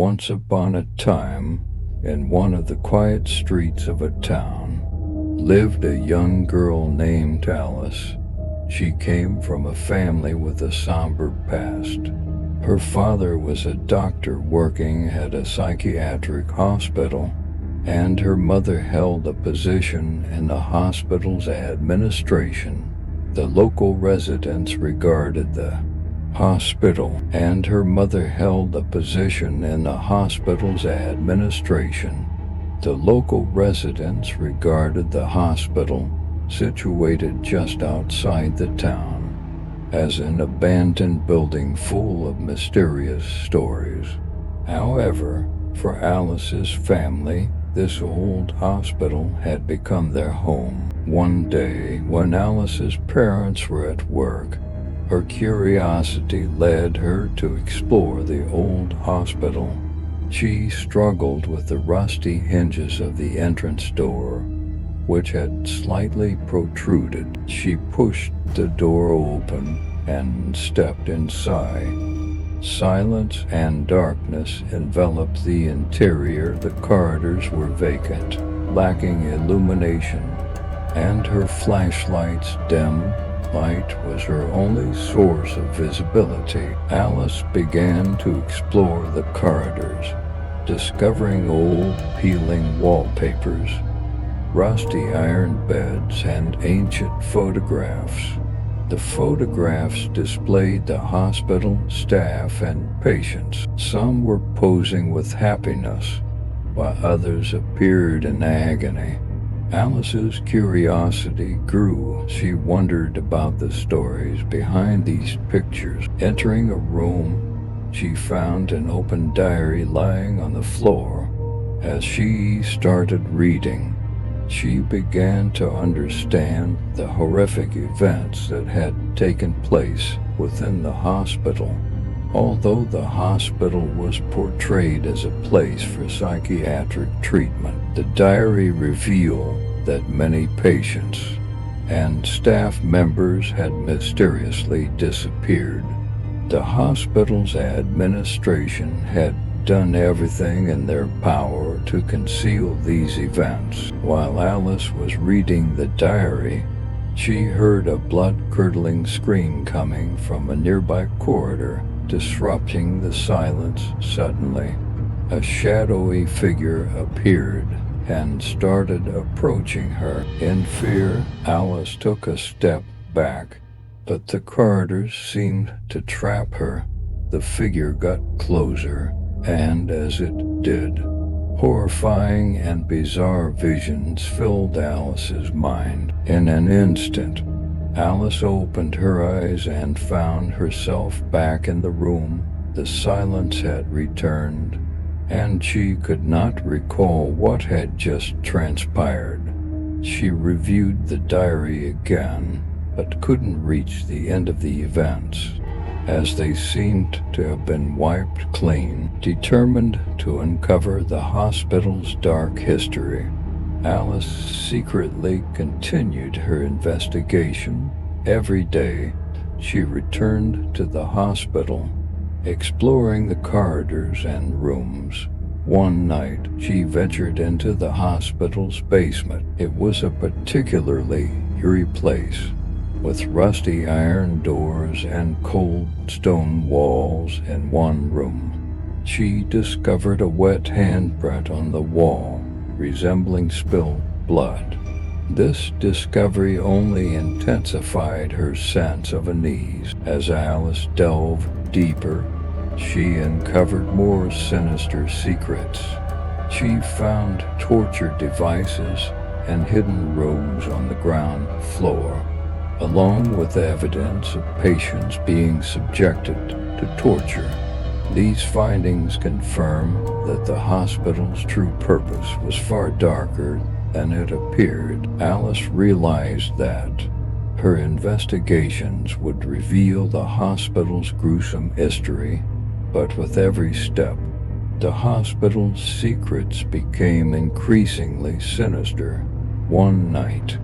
Once upon a time, in one of the quiet streets of a town, lived a young girl named Alice. She came from a family with a somber past. Her father was a doctor working at a psychiatric hospital, and her mother held a position in the hospital's administration. The local residents regarded the hospital, and her mother held a position in the hospital's administration. The local residents regarded the hospital, situated just outside the town, as an abandoned building full of mysterious stories. However, for Alice's family, this old hospital had become their home. One day, when Alice's parents were at work, her curiosity led her to explore the old hospital. She struggled with the rusty hinges of the entrance door, which had slightly protruded. She pushed the door open and stepped inside. Silence and darkness enveloped the interior. The corridors were vacant, lacking illumination, and her flashlight's dim light was her only source of visibility. Alice began to explore the corridors, discovering old, peeling wallpapers, rusty iron beds, and ancient photographs. The photographs displayed the hospital staff and patients. Some were posing with happiness, while others appeared in agony. Alice's curiosity grew. She wondered about the stories behind these pictures. Entering a room, she found an open diary lying on the floor. As she started reading, she began to understand the horrific events that had taken place within the hospital. Although the hospital was portrayed as a place for psychiatric treatment, the diary revealed that many patients and staff members had mysteriously disappeared. The hospital's administration had done everything in their power to conceal these events. While Alice was reading the diary, she heard a blood-curdling scream coming from a nearby corridor, disrupting the silence. Suddenly, a shadowy figure appeared and started approaching her. In fear, Alice took a step back, but the corridors seemed to trap her. The figure got closer, and as it did, horrifying and bizarre visions filled Alice's mind. In an instant, Alice opened her eyes and found herself back in the room. The silence had returned, and she could not recall what had just transpired. She reviewed the diary again, but couldn't reach the end of the events, as they seemed to have been wiped clean. Determined to uncover the hospital's dark history, Alice secretly continued her investigation. Every day, she returned to the hospital, exploring the corridors and rooms. One night, she ventured into the hospital's basement. It was a particularly eerie place, with rusty iron doors and cold stone walls. In one room, she discovered a wet handprint on the wall, resembling spilled blood. This discovery only intensified her sense of unease. As Alice delved deeper, she uncovered more sinister secrets. She found torture devices and hidden rooms on the ground floor, along with evidence of patients being subjected to torture. These findings confirm that the hospital's true purpose was far darker than it appeared. Alice realized that her investigations would reveal the hospital's gruesome history, but with every step, the hospital's secrets became increasingly sinister. One night,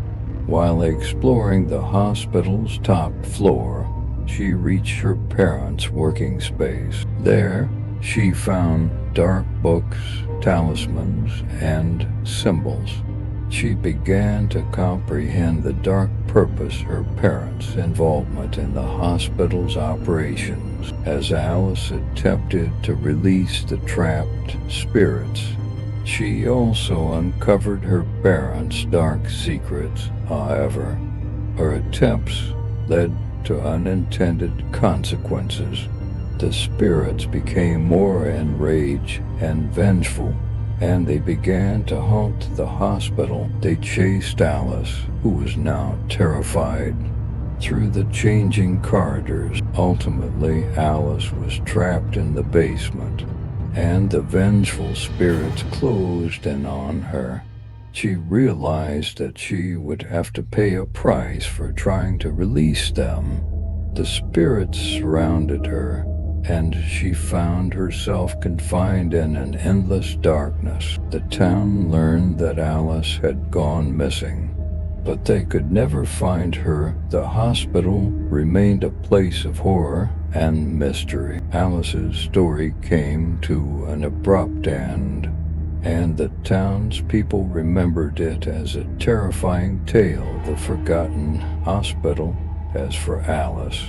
while exploring the hospital's top floor, she reached her parents' working space. There, she found dark books, talismans, and symbols. She began to comprehend the dark purpose her parents' involvement in the hospital's operations as Alice attempted to release the trapped spirits. She also uncovered her parents' dark secrets. However, her attempts led to unintended consequences. The spirits became more enraged and vengeful, and they began to haunt the hospital. They chased Alice, who was now terrified, through the changing corridors. Ultimately, Alice was trapped in the basement, and the vengeful spirits closed in on her. She realized that she would have to pay a price for trying to release them. The spirits surrounded her, and she found herself confined in an endless darkness. The town learned that Alice had gone missing, but they could never find her. The hospital remained a place of horror and mystery. Alice's story came to an abrupt end, and the townspeople remembered it as a terrifying tale of the forgotten hospital. As for Alice,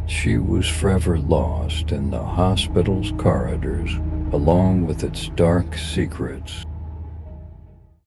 she was forever lost in the hospital's corridors, along with its dark secrets.